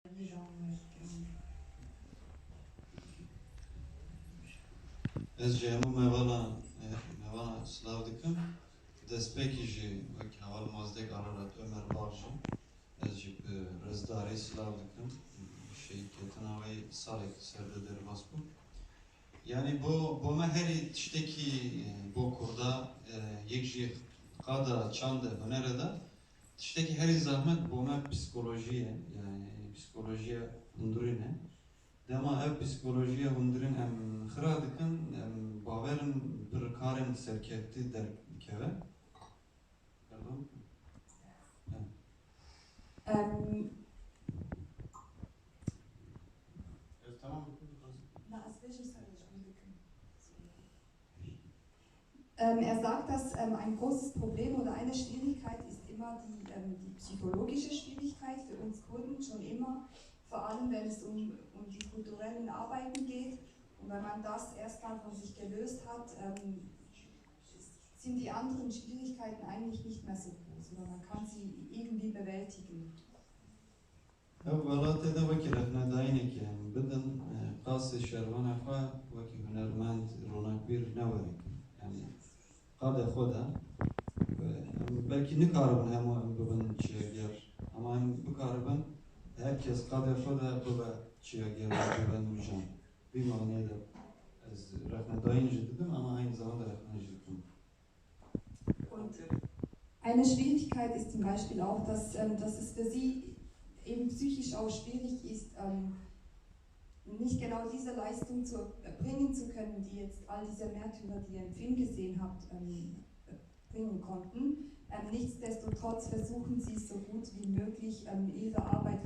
Ez ji hemû mevalan silav dikim. Destpêkî jî wek heval mazdek Ararat Ömer Bag jî ez jî bi rizdarî silav dikim. Şêketina wê salek ser de derbas bû. Yani bo me herî tiştekî bo Kurda yek jî qada çanda hunere da tiştekî herî zahmet bo me psikolojiye, yani psikolojiya hundirîne. Dema ev psikolojiya hundirin em xira dikin, em bawerin bir karên serkeftî derkeve. Pardon? Tamam. Er sagt, dass ein großes Problem oder eine Schwierigkeit ist immer die psychologische Schwierigkeit für uns Kurden schon immer, vor allem wenn es um die kulturellen Arbeiten geht. Und wenn man das erstmal von sich gelöst hat, sind die anderen Schwierigkeiten eigentlich nicht mehr so groß oder man kann sie irgendwie bewältigen. Welatê de wekî rexnedayînekî em bidin qasê şervanê xwe wekî hunermend ronaqbîr newerikin. Yani qadê xwe de belkî nikaribin hemû em bibin çiyeger ama em bikaribin herkes qadê xwe de bibe çiyeger bibe nûjan. Vî maniyê de ez rexnedayîn jî didim ama aynı zamanda rexne jî dikim. Und eine Schwierigkeit ist zum Beispiel auch, dass es für sie eben psychisch auch schwierig ist, nicht genau diese Leistung bringen zu können, die jetzt all diese Märtyrer, die ihr im Film gesehen habt, bringen konnten. Nichtsdestotrotz versuchen sie so gut wie möglich ihre Arbeit